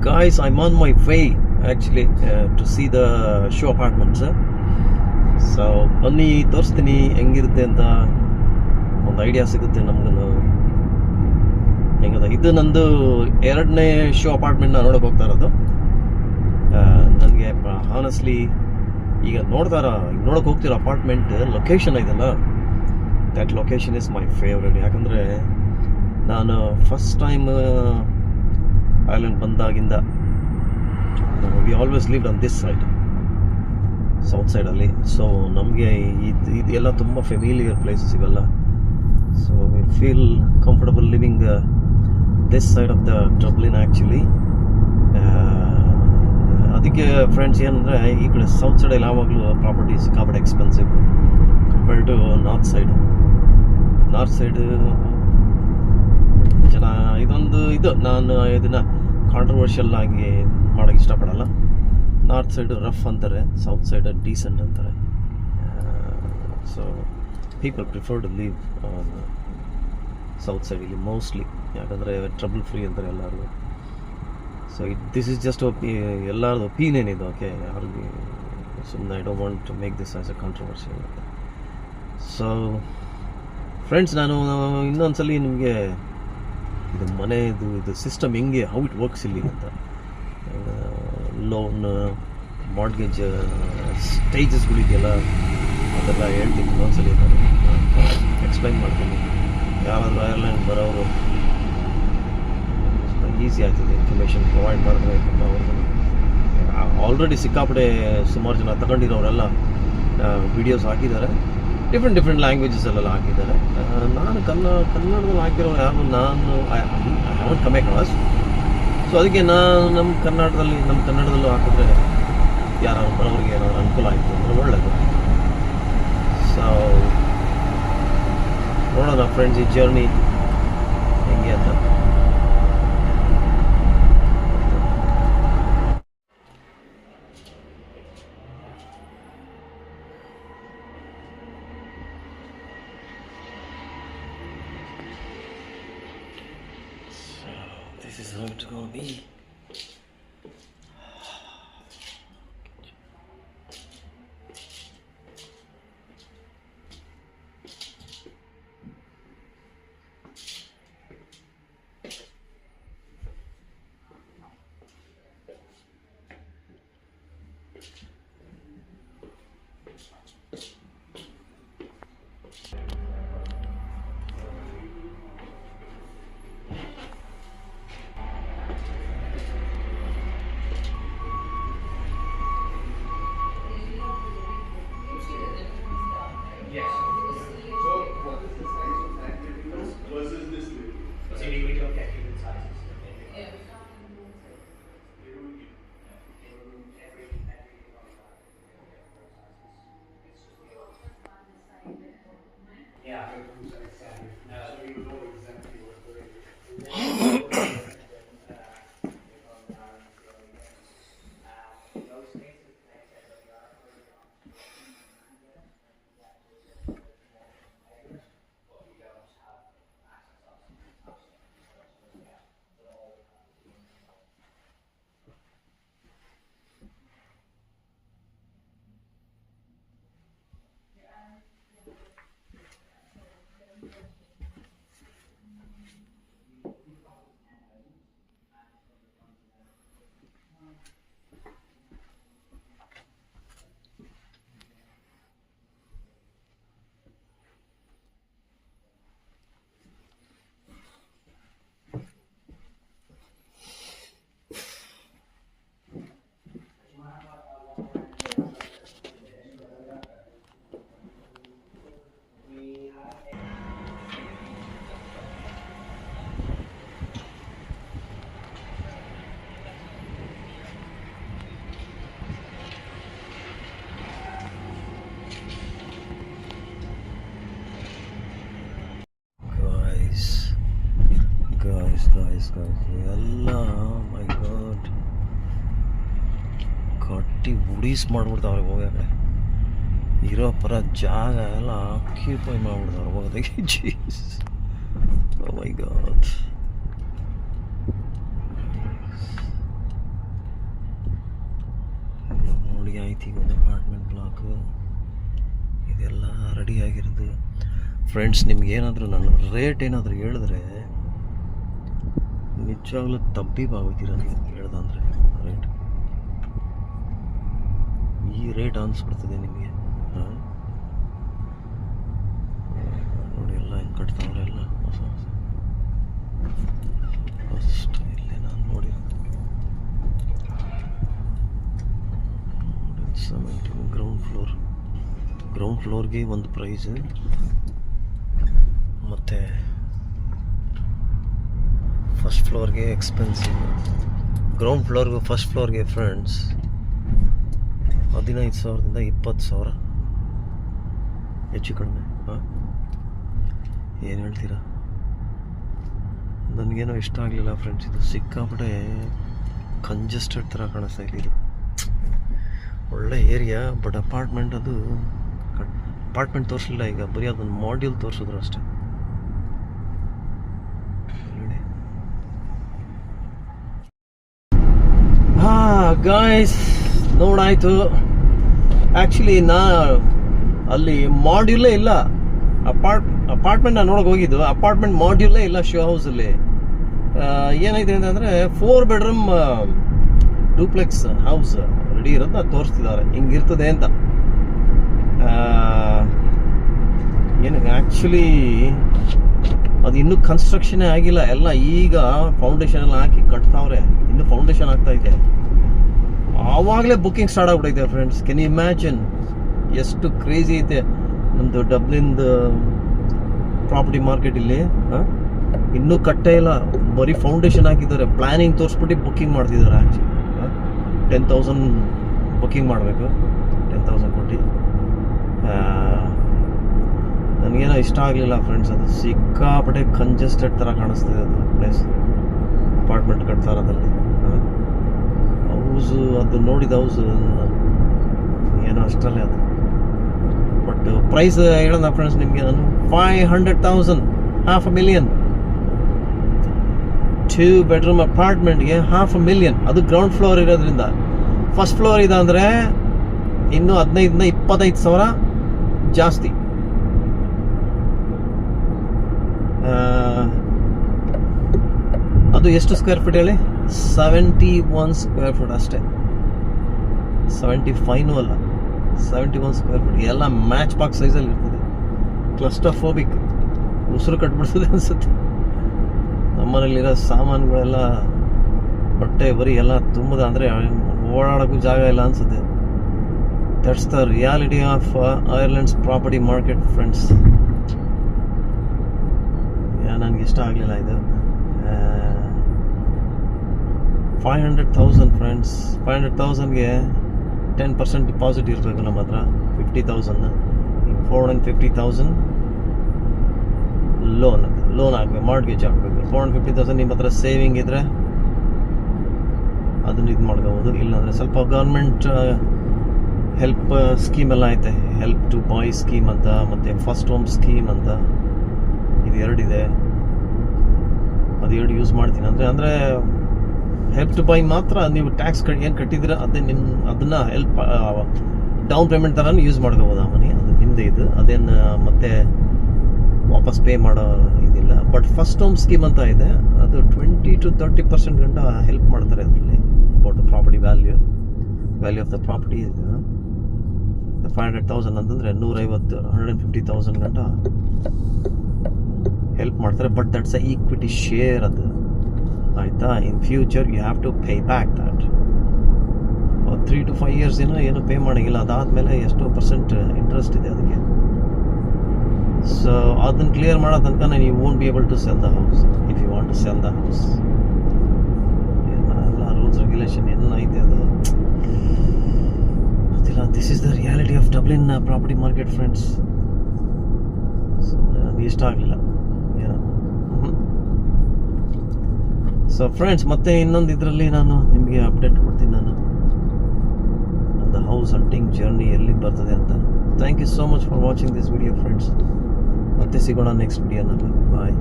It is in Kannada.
Guys, I'm on my way actually to see the show apartments. So ಬನ್ನಿ ತೋರಿಸ್ತೀನಿ ಹೆಂಗಿರುತ್ತೆ ಅಂತ ಒಂದು ಐಡಿಯಾ ಸಿಗುತ್ತೆ ನಮಗೂ. ಹೆಂಗದ ಇದು ನಂದು 2ನೇ ಶೋ ಅಪಾರ್ಟ್ಮೆಂಟ್ನ ನೋಡೋಕೆ ಹೋಗ್ತಾ ಇರೋದು. ನನಗೆ ಹಾನೆಸ್ಟ್ಲಿ ಈಗ ನೋಡೋಕೆ ಹೋಗ್ತಿರೋ ಅಪಾರ್ಟ್ಮೆಂಟ್ ಲೊಕೇಶನ್ ಇದೆಯಲ್ಲ, that location is my favourite. ಯಾಕಂದರೆ ನಾನು ಫಸ್ಟ್ ಟೈಮ್ ಐಲ್ಯಾಂಡ್ ಬಂದಾಗಿಂದ we always lived on this side, south ಸೈಡಲ್ಲಿ. ಸೊ ನಮಗೆ ಇದೆಲ್ಲ ತುಂಬ ಫೆಮಿಲಿಯರ್ ಪ್ಲೇಸಸ್ ಇವೆಲ್ಲ. So we feel comfortable living this side of the Dublin actually. ಅದಕ್ಕೆ ಫ್ರೆಂಡ್ಸ್ ಏನಂದರೆ ಈ ಕಡೆ ಸೌತ್ ಸೈಡಲ್ಲಿ ಯಾವಾಗಲೂ ಪ್ರಾಪರ್ಟಿ ಸಿಕ್ಕಾಪಟ್ಟೆ expensive compared to north side. ಜನ ನಾನು ಇದನ್ನು ಕಾಂಟ್ರವರ್ಷಿಯಲ್ ಆಗಿ ಮಾಡೋಕ್ಕೆ ಇಷ್ಟಪಡಲ್ಲ. ನಾರ್ತ್ ಸೈಡು ರಫ್ ಅಂತಾರೆ, ಸೌತ್ ಸೈಡ್ ಡೀಸೆಂಟ್ ಅಂತಾರೆ. So people prefer to live on south side ಇಲ್ಲಿ ಮೋಸ್ಟ್ಲಿ, ಯಾಕಂದರೆ ಟ್ರಬಲ್ ಫ್ರೀ ಅಂತಾರೆ ಎಲ್ಲರಿಗೂ. ಸೊ ದಿಸ್ ಇಸ್ ಜಸ್ಟ್ ಎಲ್ಲರದ್ದು ಒಪಿನಿಯನ್ ಇದು, ಓಕೆ? ಯಾರಿಗೆ ಸುಮ್ಮನೆ I don't want to make this as a controversy. So friends, ನಾನು ಇನ್ನೊಂದ್ಸಲಿ ನಿಮಗೆ ಇದು ಇದು ಸಿಸ್ಟಮ್ ಹೆಂಗೆ, ಹೌ ಇಟ್ ವರ್ಕ್ಸ್ ಇಲ್ಲಿ ಅಂತ, ಲೋನ್ ಮಾರ್ಟ್ಗೇಜ್ ಸ್ಟೇಜಸ್ಗಳಿದೆಯಲ್ಲ ಅದೆಲ್ಲ ಹೇಳ್ತೀನಿ ಇನ್ನೊಂದ್ಸಲಿ. ನಾನು ಎಕ್ಸ್ಪ್ಲೈನ್ ಮಾಡ್ತೀನಿ. ಯಾರಾದರೂ ಐರ್ಲ್ಯಾಂಡ್ ಬರೋರು ಈಸಿ ಆಗ್ತದೆ ಇನ್ಫಾರ್ಮೇಷನ್ ಪ್ರೊವೈಡ್ ಮಾಡಿದ್ರೆ. ಅವ್ರಿಗೆ ಆಲ್ರೆಡಿ ಸಿಕ್ಕಾಪಟ್ಟೆ ಸುಮಾರು ಜನ ತಗೊಂಡಿರೋರೆಲ್ಲ ವಿಡಿಯೋಸ್ ಹಾಕಿದ್ದಾರೆ, ಡಿಫ್ರೆಂಟ್ ಲ್ಯಾಂಗ್ವೇಜಸಲ್ಲೆಲ್ಲ ಹಾಕಿದ್ದಾರೆ. ನಾನು ಕನ್ನಡದಲ್ಲಿ ಹಾಕಿರೋ ಐ ಹ್ಯಾವನ್ಟ್ ಕಮ್ ಅಕ್ರಾಸ್. ಸೊ ಅದಕ್ಕೆ ನಮ್ಮ ಕನ್ನಡದಲ್ಲೂ ಹಾಕಿದ್ರೆ ಯಾರು ಬರೋರಿಗೆ ಏನಾದ್ರು ಅನುಕೂಲ ಆಯಿತು ಅಂದರೆ ಒಳ್ಳೆಯದು. ಸೊ ನೋಡೋಣ ಫ್ರೆಂಡ್ಸ್ ಈ ಜರ್ನಿ ಹೆಂಗೆ ಅಂತ. This is how it's going to be. guys ಎಲ್ಲ ಮೈ ಗಾಡ್ ಕಟ್ಟಿ ಉಡೀಸ್ ಮಾಡ್ಬಿಡ್ತಾವ್ರೆ. ಹೋಗ್ಯಾಕಡೆ ಇರೋ ಪರ ಜಾಗ ಎಲ್ಲ ಆಕ್ಯುಪೈ ಮಾಡ್ಬಿಡ್ತಾವ್ರೆ ಹೋಗೋದಕ್ಕೆ. ಜೀಸ್, ಓ ಮೈ ಗಾಡ್. ರೀತಿ ಒಂದು ಅಪಾರ್ಟ್ಮೆಂಟ್ ಬ್ಲಾಕು ಇದೆಲ್ಲ ರೆಡಿ ಆಗಿರೋದು. ಫ್ರೆಂಡ್ಸ್, ನಿಮ್ಗೆ ಏನಾದರೂ ನಾನು ರೇಟ್ ಏನಾದರೂ ಹೇಳಿದ್ರೆ ನಿಜವಾಗ್ಲೂ ತಬ್ಬಿಬಾಗೋಗ್ತೀರ ನೀವು ಹೇಳ್ದಂದ್ರೆ. ರೇಟ್ ಈ ರೇಟ್ ಅನಿಸ್ಬಿಡ್ತದೆ ನಿಮಗೆ. ನೋಡಿ ಎಲ್ಲ ಹೆಂಗೆ ಕಟ್ತಾವ್ರೆ, ಎಲ್ಲ ಹೊಸ ಹೊಸ ಫಸ್ಟ್ ಇಲ್ಲೇ ನಾನು ನೋಡಿ 17 ಗ್ರೌಂಡ್ ಫ್ಲೋರ್ಗೆ ಒಂದು ಪ್ರೈಸ್, ಮತ್ತು ಫಸ್ಟ್ ಫ್ಲೋರ್ಗೆ ಎಕ್ಸ್ಪೆನ್ಸಿವ್. ಗ್ರೌಂಡ್ ಫ್ಲೋರ್ಗೂ ಫಸ್ಟ್ ಫ್ಲೋರ್ಗೆ ಫ್ರೆಂಡ್ಸ್ 15,000ದಿಂದ 20,000 ಹೆಚ್ಚು ಕಡಿಮೆ. ಏನು ಹೇಳ್ತೀರಾ? ನನಗೇನೋ ಇಷ್ಟ ಆಗಲಿಲ್ಲ ಫ್ರೆಂಡ್ಸ್. ಇದು ಸಿಕ್ಕಾಪಟ್ಟೆ ಕಂಜೆಸ್ಟೆಡ್ ಥರ ಕಾಣಿಸ್ತಾ ಇದೆ. ಇದು ಒಳ್ಳೆ ಏರಿಯಾ, ಬಟ್ ಅಪಾರ್ಟ್ಮೆಂಟ್ ಅದು ಅಪಾರ್ಟ್ಮೆಂಟ್ ತೋರಿಸಲಿಲ್ಲ. ಈಗ ಬರೀ ಅದೊಂದು ಮಾಡ್ಯೂಲ್ ತೋರಿಸಿದ್ರು ಅಷ್ಟೇ. ಗಾಯ್ಸ್, ನೋಡಾಯ್ತು. ಆ್ಯಕ್ಚುಲಿ ಅಲ್ಲಿ ಮಾಡ್ಯೂಲೇ ಇಲ್ಲ. ಅಪಾರ್ಟ್ಮೆಂಟ್ ನಾನು ನೋಡೋಕೆ ಹೋಗಿದ್ದು, ಅಪಾರ್ಟ್ಮೆಂಟ್ ಮಾಡ್ಯೂಲೇ ಇಲ್ಲ ಶೋ ಹೌಸಲ್ಲಿ. ಏನಾಯ್ತು ಅಂತಂದರೆ 4 ಬೆಡ್ರೂಮ್ ಡೂಪ್ಲೆಕ್ಸ್ ಹೌಸ್ ರೆಡಿ ಇರೋದನ್ನ ತೋರಿಸ್ತಿದ್ದಾರೆ, ಹಿಂಗಿರ್ತದೆ ಅಂತ. ಏನು ಆ್ಯಕ್ಚುಲಿ ಅದು ಇನ್ನೂ ಕನ್ಸ್ಟ್ರಕ್ಷನೇ ಆಗಿಲ್ಲ. ಎಲ್ಲ ಈಗ ಫೌಂಡೇಶನ್ ಎಲ್ಲ ಹಾಕಿ ಕಟ್ತಾವ್ರೆ, ಇನ್ನೂ ಫೌಂಡೇಶನ್ ಆಗ್ತಾ ಇದೆ. ಆವಾಗಲೇ ಬುಕ್ಕಿಂಗ್ ಸ್ಟಾರ್ಟ್ ಆಗ್ಬಿಟ್ಟೈತೆ ಫ್ರೆಂಡ್ಸ್. ಕೆನ್ ಯು ಇಮ್ಯಾಜಿನ್ ಎಷ್ಟು ಕ್ರೇಜಿ ಐತೆ ನಮ್ಮದು ಡಬ್ಲಿನ್ದು ಪ್ರಾಪರ್ಟಿ ಮಾರ್ಕೆಟ್. ಇಲ್ಲಿ ಇನ್ನೂ ಕಟ್ಟೇ ಇಲ್ಲ, ಬರೀ ಫೌಂಡೇಶನ್ ಹಾಕಿದ್ದಾರೆ. ಪ್ಲ್ಯಾನಿಂಗ್ ತೋರಿಸ್ಬಿಟ್ಟು ಬುಕ್ಕಿಂಗ್ ಮಾಡ್ತಿದ್ದಾರೆ. ಆ್ಯಕ್ಚುಲಿ 10,000 ಬುಕ್ಕಿಂಗ್ ಮಾಡಬೇಕು, 10,000 ಕೊಟ್ಟು. ನನಗೇನೋ ಇಷ್ಟ ಆಗಲಿಲ್ಲ ಫ್ರೆಂಡ್ಸ್. ಅದು ಸಿಕ್ಕಾಪಟ್ಟೆ ಕಂಜೆಸ್ಟೆಡ್ ಥರ ಕಾಣಿಸ್ತಿದೆ ಅದು ಪ್ಲೇಸ್. ಅಪಾರ್ಟ್ಮೆಂಟ್ ಕಟ್ತಾ ಇರೋದಲ್ಲಿ ಹೌಸು, ಅದು ನೋಡಿದ ಹೌಸು ಏನೋ ಅಷ್ಟಲ್ಲೇ ಅದು. ಬಟ್ ಪ್ರೈಸ್ ಹೇಳೋಣ ಫ್ರೆಂಡ್ಸ್ ನಿಮಗೆ ನಾನು, 500,000, $500,000. 2 ಬೆಡ್ರೂಮ್ ಅಪಾರ್ಟ್ಮೆಂಟ್ಗೆ $500,000. ಅದು ಗ್ರೌಂಡ್ ಫ್ಲೋರ್ ಇರೋದ್ರಿಂದ. ಫಸ್ಟ್ ಫ್ಲೋರ್ ಇದೆ ಅಂದರೆ ಇನ್ನೂ 15,000 25,000 ಜಾಸ್ತಿ. ಅದು ಎಷ್ಟು ಸ್ಕ್ವೇರ್ ಫೀಟ್ ಹೇಳಿ? 71 ಸ್ಕ್ವೇರ್ ಫೀಟ್ ಅಷ್ಟೇ. 75 ಅಲ್ಲ, 71 ಸ್ಕ್ವೇರ್ ಫೀಟ್. ಎಲ್ಲ ಮ್ಯಾಚ್ ಬಾಕ್ಸ್ ಸೈಜಲ್ಲಿ ಇರ್ತದೆ. ಕ್ಲಸ್ಟರ್ಫೋಬಿಕ್, ಉಸಿರು ಕಟ್ಬಿಡ್ತದೆ ಅನ್ಸುತ್ತೆ. ನಮ್ಮನೇಲಿರೋ ಸಾಮಾನುಗಳೆಲ್ಲ, ಬಟ್ಟೆ ಬರೀ ಎಲ್ಲ ತುಂಬದ, ಅಂದರೆ ಓಡಾಡೋಕ್ಕೂ ಜಾಗ ಇಲ್ಲ ಅನ್ಸುತ್ತೆ. That's the reality of Ireland's property market friends. ನನಗೆ ಇಷ್ಟ ಆಗಲಿಲ್ಲ ಇದು. 500,000 ಫ್ರೆಂಡ್ಸ್. 500,000ಗೆ 10% ಡಿಪಾಸಿಟ್ ಇರಬೇಕು ನಮ್ಮ ಹತ್ರ, 50,000. 450,000 ಲೋನ್ ಆಗಬೇಕು, ಮಾರ್ಟ್ಗೇಜ್ ಆಗಬೇಕು. 450,000 ನಿಮ್ಮ ಹತ್ರ ಸೇವಿಂಗ್ ಇದ್ದರೆ ಅದನ್ನು ಇದು ಮಾಡ್ಕೋಬೋದು. ಇಲ್ಲಾಂದರೆ ಸ್ವಲ್ಪ ಗೌರ್ಮೆಂಟ್ ಹೆಲ್ಪ್ ಸ್ಕೀಮ್ ಎಲ್ಲ ಐತೆ. ಹೆಲ್ಪ್ ಟು ಬಾಯ್ ಸ್ಕೀಮ್ ಅಂತ, ಮತ್ತು ಫಸ್ಟ್ ಹೋಮ್ ಸ್ಕೀಮ್ ಅಂತ, ಇದು 2 ಇದೆ. ಅದು 2 ಯೂಸ್ ಮಾಡ್ತೀನಿ. ಅಂದರೆ ಹೆಲ್ಪ್ ಟು ಬೈ ಮಾತ್ರ ನೀವು ಟ್ಯಾಕ್ಸ್ ಏನು ಕಟ್ಟಿದ್ದೀರ ಅದನ್ನು ಹೆಲ್ಪ್ ಡೌನ್ ಪೇಮೆಂಟ್ ಥರನೂ ಯೂಸ್ ಮಾಡ್ಕೋಬೋದು. ಆ ಮನಿ ಅದು ನಿಮ್ಮದೇ. ಇದು ಅದೇನು ಮತ್ತೆ ವಾಪಸ್ ಪೇ ಮಾಡೋ ಇದಿಲ್ಲ. ಬಟ್ ಫಸ್ಟ್ ಹೋಮ್ ಸ್ಕೀಮ್ ಅಂತ ಇದೆ, ಅದು 20 to 30% ಗಂಟ ಹೆಲ್ಪ್ ಮಾಡ್ತಾರೆ ಅದರಲ್ಲಿ. About the property value of the property. 500,000 ಅಂತಂದರೆ 150,000 ಗಂಟ ಹೆಲ್ಪ್ ಮಾಡ್ತಾರೆ. But that's a equity share ಅದು, ಆಯಿತಾ? In future you have to pay back that. 3 to 5 years ಏನು ಪೇ ಮಾಡೋಂಗಿಲ್ಲ. ಅದಾದಮೇಲೆ ಎಷ್ಟೋ ಪರ್ಸೆಂಟ್ ಇಂಟ್ರೆಸ್ಟ್ ಇದೆ ಅದಕ್ಕೆ. ಸೊ ಅದನ್ನು ಕ್ಲಿಯರ್ ಮಾಡೋ ತನಕ you won't be able to sell the house if you want to sell the house. ಎಲ್ಲ ರೂಲ್ಸ್ ರೆಗ್ಯುಲೇಷನ್ ಏನೈತೆ ಅದು ಗೊತ್ತಿಲ್ಲ. This is the reality of Dublin property market friends. So ನನಗೆ ಇಷ್ಟ ಆಗಲಿಲ್ಲ ಏನೋ. ಸೊ ಫ್ರೆಂಡ್ಸ್, ಮತ್ತೆ ಇನ್ನೊಂದು ಇದರಲ್ಲಿ ನಾನು ನಿಮಗೆ ಅಪ್ಡೇಟ್ ಕೊಡ್ತೀನಿ. ನಾನು ನನ್ನ ಹೌಸ್ ಹಂಟಿಂಗ್ ಜರ್ನಿ ಎಲ್ಲಿಗೆ ಬರ್ತದೆ ಅಂತ. Thank you so much for watching this video friends. ಮತ್ತೆ ಸಿಗೋಣ ನೆಕ್ಸ್ಟ್ ವಿಡಿಯೋನಲ್ಲಿ. ಬಾಯ್.